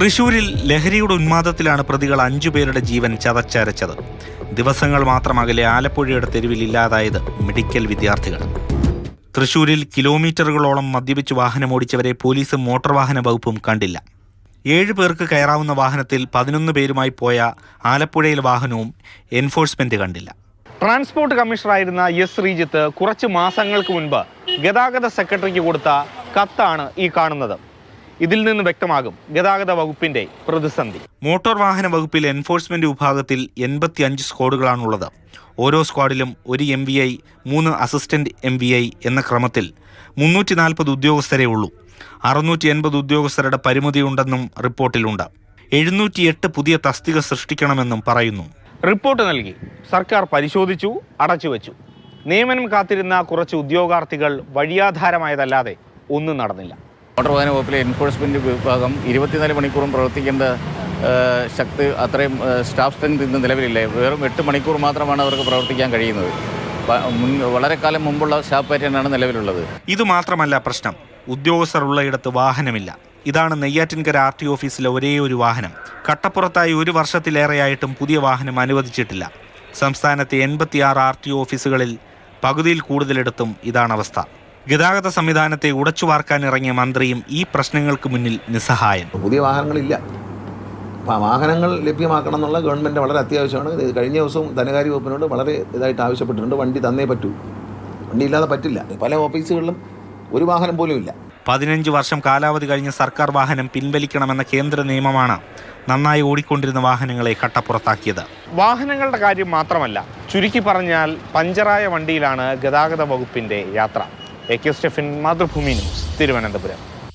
തൃശൂരിൽ ലഹരിയുടെ ഉന്മാദത്തിലാണ് പ്രതികൾ 5 പേരുടെ ജീവൻ ചതച്ചരച്ചത്. ദിവസങ്ങൾ മാത്രം അകലെ ആലപ്പുഴയുടെ തെരുവിൽ ഇല്ലാതായത് മെഡിക്കൽ വിദ്യാർത്ഥികൾ. തൃശൂരിൽ കിലോമീറ്ററുകളോളം മദ്യപിച്ച് വാഹനമോടിച്ചവരെ പോലീസും മോട്ടോർ വാഹന വകുപ്പും കണ്ടില്ല. 7 പേർക്ക് കയറാവുന്ന വാഹനത്തിൽ 11 പേരുമായി പോയ ആലപ്പുഴയിലെ വാഹനവും എൻഫോഴ്സ്മെന്റ് കണ്ടില്ല. ട്രാൻസ്പോർട്ട് കമ്മീഷണറായിരുന്ന എസ് ശ്രീജിത്ത് കുറച്ച് മാസങ്ങൾക്ക് മുൻപ് ഗതാഗത സെക്രട്ടറിക്ക് കൊടുത്ത കത്താണ് ഈ കാണുന്നത്. ഇതിൽ നിന്ന് വ്യക്തമാകും ഗതാഗത വകുപ്പിന്റെ പ്രതിസന്ധി. മോട്ടോർ വാഹന വകുപ്പിൽ എൻഫോഴ്സ്മെന്റ് വിഭാഗത്തിൽ 85 സ്ക്വാഡുകളാണുള്ളത്. ഓരോ സ്ക്വാഡിലും 1 MVI, 3 അസിസ്റ്റന്റ് MVI എന്ന ക്രമത്തിൽ 340 ഉദ്യോഗസ്ഥരേ ഉള്ളൂ. 680 ഉദ്യോഗസ്ഥരുടെ പരിമിതിയുണ്ടെന്നും റിപ്പോർട്ടിലുണ്ട്. 708 പുതിയ തസ്തിക സൃഷ്ടിക്കണമെന്നും പറയുന്നു. റിപ്പോർട്ട് നൽകി, സർക്കാർ പരിശോധിച്ചു, അടച്ചുവെച്ചു. നിയമനം കാത്തിരുന്ന കുറച്ച് ഉദ്യോഗാർത്ഥികൾ വഴിയാധാരമായതല്ലാതെ ഒന്നും നടന്നില്ല. മോട്ടോർ വാഹന വകുപ്പിലെ എൻഫോഴ്സ്മെൻറ്റ് വിഭാഗം 24 മണിക്കൂറും പ്രവർത്തിക്കേണ്ട ശക്തി, അത്രയും സ്റ്റാഫ് സ്ട്രെങ്ത് ഇന്ന് നിലവിലില്ല. വെറും 8 മണിക്കൂർ മാത്രമാണ് അവർക്ക് പ്രവർത്തിക്കാൻ കഴിയുന്നത്. വളരെ കാലം മുമ്പുള്ള സ്റ്റാഫ് പാറ്റേണാണ് നിലവിലുള്ളത്. ഇത് മാത്രമല്ല പ്രശ്നം, ഉദ്യോഗസ്ഥർ ഉള്ളയിടത്ത് വാഹനമില്ല. ഇതാണ് നെയ്യാറ്റിൻകര RT ഓഫീസിലെ ഒരേ ഒരു വാഹനം. കട്ടപ്പുറത്തായി 1 വർഷത്തിലേറെയായിട്ടും പുതിയ വാഹനം അനുവദിച്ചിട്ടില്ല. സംസ്ഥാനത്തെ 86 RT ഓഫീസുകളിൽ പകുതിയിൽ കൂടുതലിടത്തും ഇതാണ് അവസ്ഥ. ഗതാഗത സംവിധാനത്തെ ഉടച്ചു വാർക്കാനിറങ്ങിയ മന്ത്രിയും ഈ പ്രശ്നങ്ങൾക്ക് മുന്നിൽ നിസ്സഹായൻ. പുതിയ വാഹനങ്ങളില്ല. വാഹനങ്ങൾ ലഭ്യമാക്കണം എന്നുള്ള ഗവൺമെൻറ് വളരെ അത്യാവശ്യമാണ്. കഴിഞ്ഞ ദിവസവും ധനകാര്യ വകുപ്പിനോട് വളരെ ഇതായിട്ട് ആവശ്യപ്പെട്ടിട്ടുണ്ട്. വണ്ടി തന്നേ പറ്റൂ, വണ്ടി ഇല്ലാതെ പറ്റില്ല. പല ഓഫീസുകളിലും ഒരു വാഹനം പോലും ഇല്ല. 15 വർഷം കാലാവധി കഴിഞ്ഞ സർക്കാർ വാഹനം പിൻവലിക്കണമെന്ന കേന്ദ്ര നിയമമാണ് നന്നായി ഓടിക്കൊണ്ടിരുന്ന വാഹനങ്ങളെ കട്ടപ്പുറത്താക്കിയത്. വാഹനങ്ങളുടെ കാര്യം മാത്രമല്ല, ചുരുക്കി പറഞ്ഞാൽ പഞ്ചറായ വണ്ടിയിലാണ് ഗതാഗത വകുപ്പിന്റെ യാത്ര. AK Stephin, Mathrubhumi news, Thiruvananthapuram.